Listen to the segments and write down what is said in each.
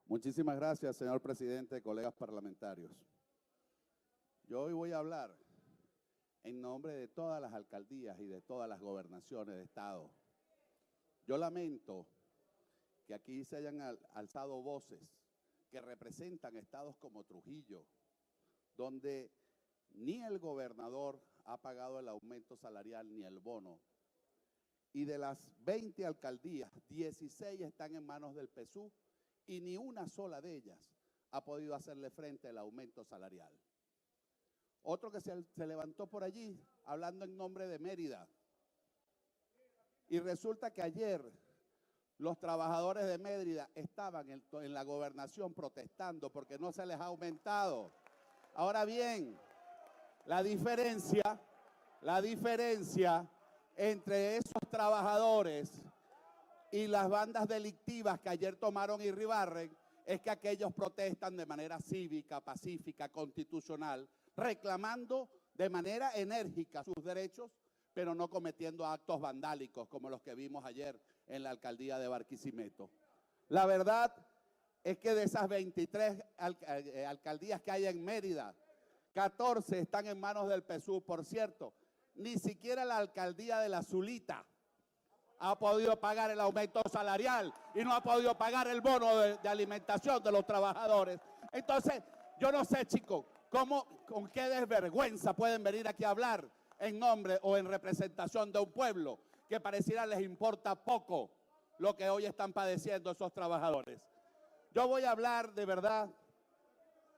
Muchísimas gracias, señor presidente, colegas parlamentarios. Yo hoy voy a hablar en nombre de todas las alcaldías y de todas las gobernaciones de estado. Yo lamento que aquí se hayan alzado voces que representan estados como Trujillo, donde ni el gobernador ha pagado el aumento salarial ni el bono. Y de las 20 alcaldías, 16 están en manos del PSUV y ni una sola de ellas ha podido hacerle frente al aumento salarial. Otro que se levantó por allí hablando en nombre de Mérida. Y resulta que ayer los trabajadores de Mérida estaban en la gobernación protestando porque no se les ha aumentado. Ahora bien, la diferencia entre esos trabajadores y las bandas delictivas que ayer tomaron Irribarren es que aquellos protestan de manera cívica, pacífica, constitucional, reclamando de manera enérgica sus derechos, pero no cometiendo actos vandálicos como los que vimos ayer en la alcaldía de Barquisimeto. La verdad es que de esas 23 alcaldías que hay en Mérida, 14 están en manos del PSUV. Por cierto, ni siquiera la alcaldía de La Zulita ha podido pagar el aumento salarial y no ha podido pagar el bono de alimentación de los trabajadores. Entonces, yo no sé, chicos, con qué desvergüenza pueden venir aquí a hablar en nombre o en representación de un pueblo que pareciera les importa poco lo que hoy están padeciendo esos trabajadores. Yo voy a hablar de verdad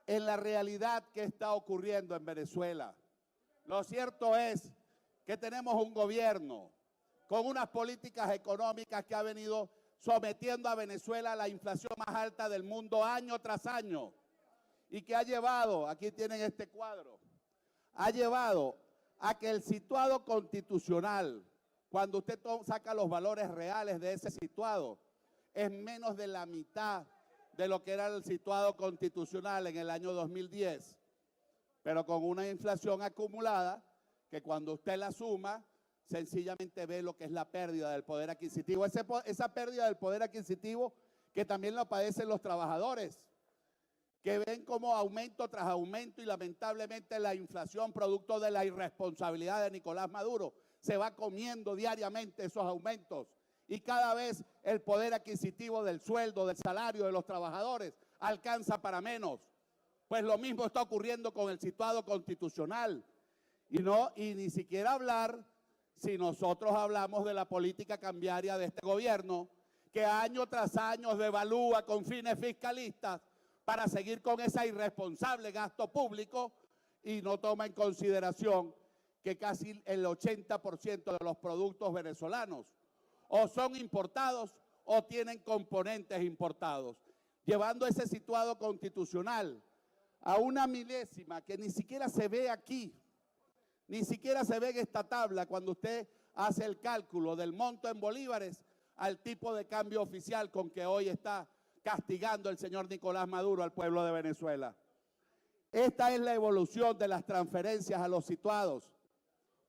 en la realidad que está ocurriendo en Venezuela. Lo cierto es que tenemos un gobierno con unas políticas económicas que ha venido sometiendo a Venezuela a la inflación más alta del mundo año tras año y que ha llevado, aquí tienen este cuadro, ha llevado a que el situado constitucional, cuando usted saca los valores reales de ese situado, es menos de la mitad de lo que era el situado constitucional en el año 2010, pero con una inflación acumulada que cuando usted la suma, sencillamente ve lo que es la pérdida del poder adquisitivo. Esa pérdida del poder adquisitivo que también lo padecen los trabajadores, que ven como aumento tras aumento y lamentablemente la inflación producto de la irresponsabilidad de Nicolás Maduro se va comiendo diariamente esos aumentos y cada vez el poder adquisitivo del sueldo, del salario de los trabajadores alcanza para menos. Pues lo mismo está ocurriendo con el situado constitucional y ni siquiera hablar si nosotros hablamos de la política cambiaria de este gobierno que año tras año devalúa con fines fiscalistas para seguir con ese irresponsable gasto público y no toma en consideración que casi el 80% de los productos venezolanos o son importados o tienen componentes importados, llevando ese situado constitucional a una milésima que ni siquiera se ve aquí, ni siquiera se ve en esta tabla cuando usted hace el cálculo del monto en bolívares al tipo de cambio oficial con que hoy está castigando el señor Nicolás Maduro al pueblo de Venezuela. Esta es la evolución de las transferencias a los situados.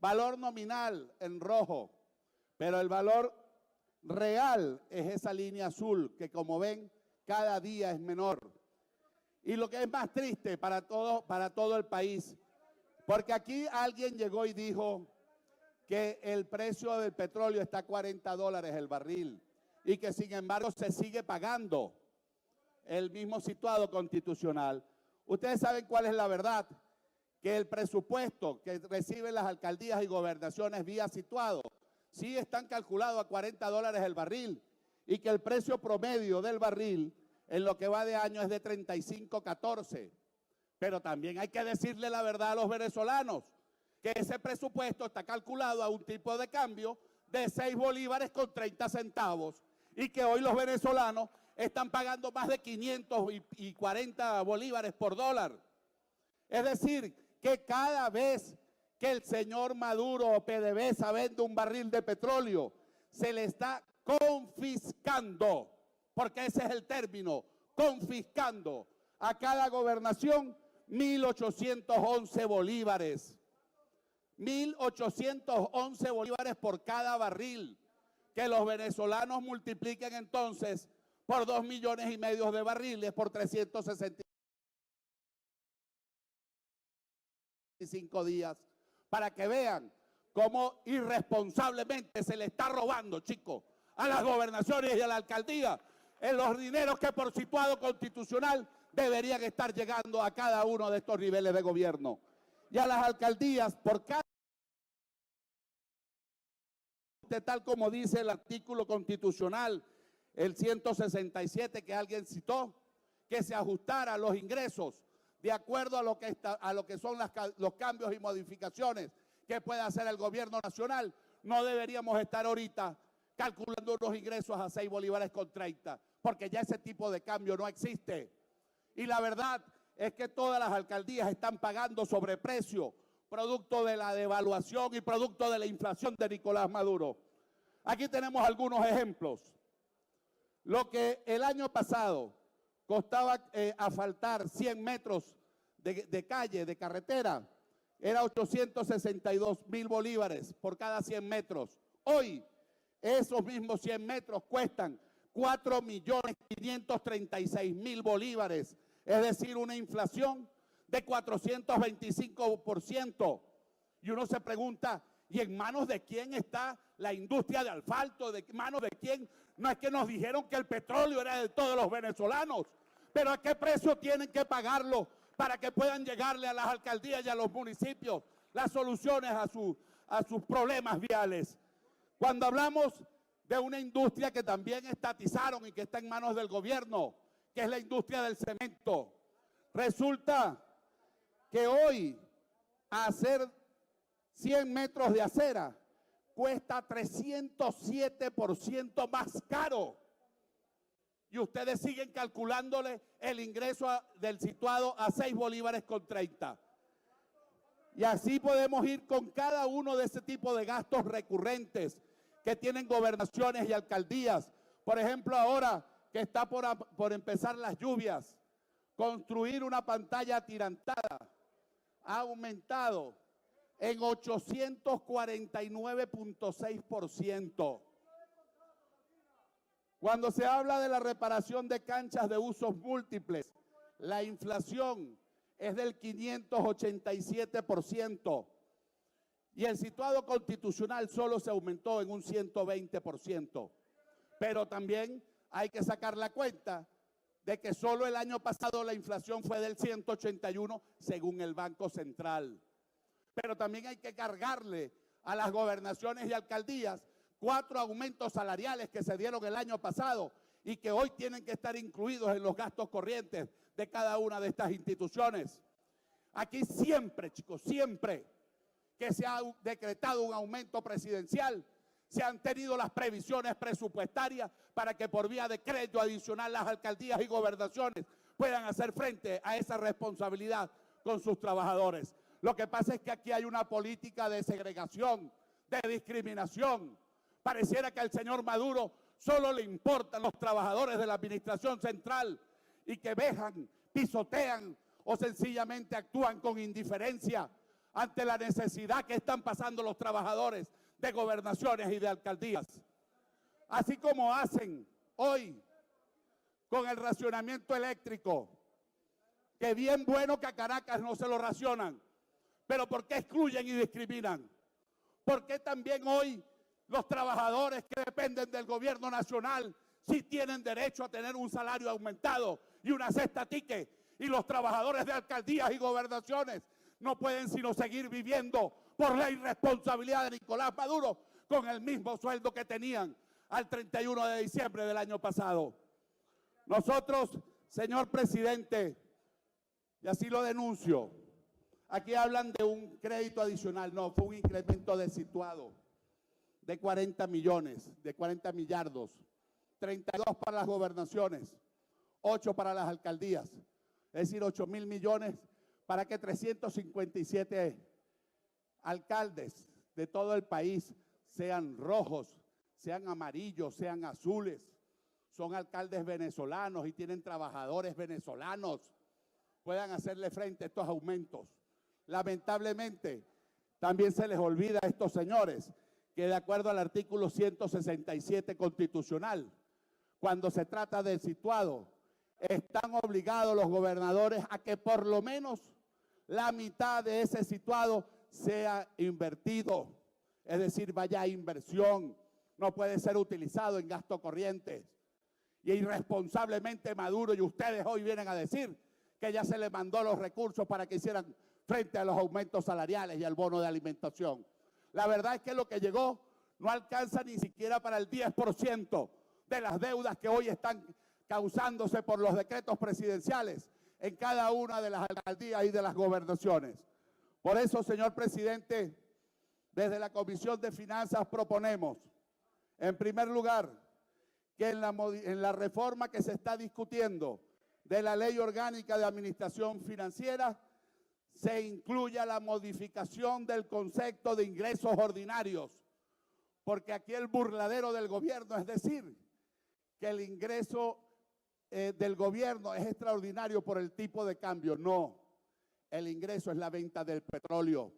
Valor nominal en rojo, pero el valor real es esa línea azul que, como ven, cada día es menor. Y lo que es más triste para todo el país, porque aquí alguien llegó y dijo que el precio del petróleo está a $40 el barril y que sin embargo se sigue pagando el mismo situado constitucional. Ustedes saben cuál es la verdad, que el presupuesto que reciben las alcaldías y gobernaciones vía situado sí están calculados a $40 el barril y que el precio promedio del barril en lo que va de año es de 35.14. Pero también hay que decirle la verdad a los venezolanos, que ese presupuesto está calculado a un tipo de cambio de 6 bolívares con 30 centavos y que hoy los venezolanos están pagando más de 540 bolívares por dólar. Es decir, que cada vez que el señor Maduro o PDVSA vende un barril de petróleo, se le está confiscando, porque ese es el término, confiscando a cada gobernación 1.811 bolívares. 1.811 bolívares por cada barril. Que los venezolanos multipliquen entonces por 2,5 millones de barriles por 365 días, para que vean cómo irresponsablemente se le está robando, chicos, a las gobernaciones y a la alcaldía en los dineros que por situado constitucional deberían estar llegando a cada uno de estos niveles de gobierno. Y a las alcaldías, por cada, tal como dice el artículo constitucional, el 167 que alguien citó, que se ajustara los ingresos de acuerdo a lo que son los cambios y modificaciones que puede hacer el gobierno nacional, no deberíamos estar ahorita calculando unos ingresos a 6 bolívares con 30, porque ya ese tipo de cambio no existe. Y la verdad es que todas las alcaldías están pagando sobreprecio, producto de la devaluación y producto de la inflación de Nicolás Maduro. Aquí tenemos algunos ejemplos. Lo que el año pasado costaba asfaltar 100 metros de calle, de carretera, era 862,000 bolívares por cada 100 metros. Hoy, esos mismos 100 metros cuestan 4,536,000 bolívares, es decir, una inflación de 425%. Y uno se pregunta, ¿y en manos de quién está la industria de asfalto? ¿De manos de quién? No es que nos dijeron que el petróleo era de todos los venezolanos, pero ¿a qué precio tienen que pagarlo para que puedan llegarle a las alcaldías y a los municipios las soluciones a sus problemas viales? Cuando hablamos de una industria que también estatizaron y que está en manos del gobierno, que es la industria del cemento, resulta que hoy hacer 100 metros de acera cuesta 307% más caro. Y ustedes siguen calculándole el ingreso del situado a 6 bolívares con 30. Y así podemos ir con cada uno de ese tipo de gastos recurrentes que tienen gobernaciones y alcaldías. Por ejemplo, ahora que está por empezar las lluvias, construir una pantalla atirantada ha aumentado en 849.6%. Cuando se habla de la reparación de canchas de usos múltiples, la inflación es del 587%. Y el situado constitucional solo se aumentó en un 120%. Pero también hay que sacar la cuenta de que solo el año pasado la inflación fue del 181 según el Banco Central. Pero también hay que cargarle a las gobernaciones y alcaldías 4 aumentos salariales que se dieron el año pasado y que hoy tienen que estar incluidos en los gastos corrientes de cada una de estas instituciones. Aquí siempre, chicos, siempre que se ha decretado un aumento presidencial, se han tenido las previsiones presupuestarias para que por vía de crédito adicional las alcaldías y gobernaciones puedan hacer frente a esa responsabilidad con sus trabajadores. Lo que pasa es que aquí hay una política de segregación, de discriminación. Pareciera que al señor Maduro solo le importan los trabajadores de la administración central y que vejan, pisotean o sencillamente actúan con indiferencia ante la necesidad que están pasando los trabajadores de gobernaciones y de alcaldías. Así como hacen hoy con el racionamiento eléctrico, que bien bueno que a Caracas no se lo racionan, pero ¿por qué excluyen y discriminan? ¿Por qué también hoy los trabajadores que dependen del gobierno nacional sí tienen derecho a tener un salario aumentado y una cesta ticket, y los trabajadores de alcaldías y gobernaciones no pueden sino seguir viviendo por la irresponsabilidad de Nicolás Maduro con el mismo sueldo que tenían al 31 de diciembre del año pasado? Nosotros, señor presidente, y así lo denuncio, aquí hablan de un crédito adicional. No, fue un incremento de situado de 40 millones, de 40 millardos, 32 para las gobernaciones, 8 para las alcaldías, es decir, 8,000 millones para que 357 alcaldes de todo el país sean rojos, sean amarillos, sean azules, son alcaldes venezolanos y tienen trabajadores venezolanos, puedan hacerle frente a estos aumentos. Lamentablemente, también se les olvida a estos señores que de acuerdo al artículo 167 constitucional, cuando se trata del situado, están obligados los gobernadores a que por lo menos la mitad de ese situado sea invertido, es decir, vaya a inversión, no puede ser utilizado en gasto corriente. Y irresponsablemente Maduro y ustedes hoy vienen a decir que ya se les mandó los recursos para que hicieran frente a los aumentos salariales y al bono de alimentación. La verdad es que lo que llegó no alcanza ni siquiera para el 10% de las deudas que hoy están causándose por los decretos presidenciales en cada una de las alcaldías y de las gobernaciones. Por eso, señor presidente, desde la Comisión de Finanzas proponemos, en primer lugar, que en la reforma que se está discutiendo de la Ley Orgánica de Administración Financiera se incluya la modificación del concepto de ingresos ordinarios, porque aquí el burladero del gobierno es decir que el ingreso del gobierno es extraordinario por el tipo de cambio. No, el ingreso es la venta del petróleo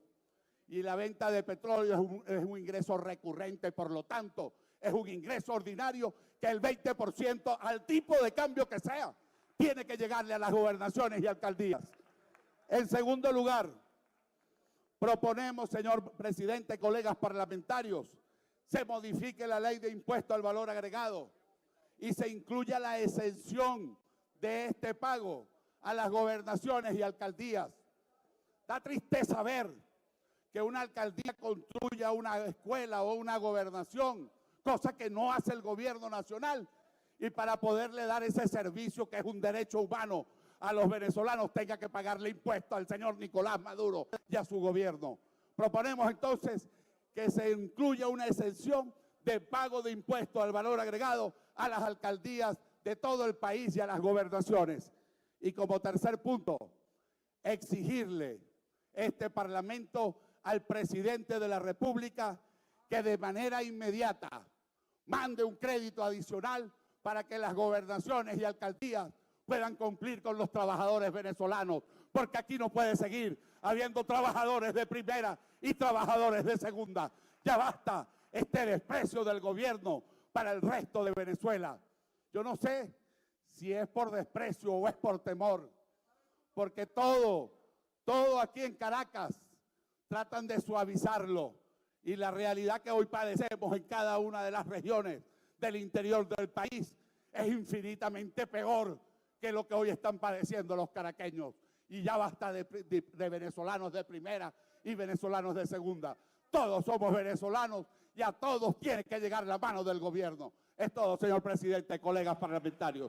y la venta de petróleo es un ingreso recurrente, por lo tanto es un ingreso ordinario que el 20% al tipo de cambio que sea tiene que llegarle a las gobernaciones y alcaldías. En segundo lugar, proponemos, señor presidente, colegas parlamentarios, se modifique la ley de impuesto al valor agregado y se incluya la exención de este pago a las gobernaciones y alcaldías. Da tristeza ver que una alcaldía construya una escuela o una gobernación, cosa que no hace el gobierno nacional, y para poderle dar ese servicio que es un derecho humano a los venezolanos tenga que pagarle impuestos al señor Nicolás Maduro y a su gobierno. Proponemos entonces que se incluya una exención de pago de impuestos al valor agregado a las alcaldías de todo el país y a las gobernaciones. Y como tercer punto, exigirle este Parlamento al presidente de la República que de manera inmediata mande un crédito adicional para que las gobernaciones y alcaldías puedan cumplir con los trabajadores venezolanos, porque aquí no puede seguir habiendo trabajadores de primera y trabajadores de segunda. Ya basta este desprecio del gobierno para el resto de Venezuela. Yo no sé si es por desprecio o es por temor, porque todo aquí en Caracas tratan de suavizarlo, y la realidad que hoy padecemos en cada una de las regiones del interior del país es infinitamente peor que lo que hoy están padeciendo los caraqueños. Y ya basta de venezolanos de primera y venezolanos de segunda. Todos somos venezolanos y a todos tiene que llegar la mano del gobierno. Es todo, señor presidente, colegas parlamentarios.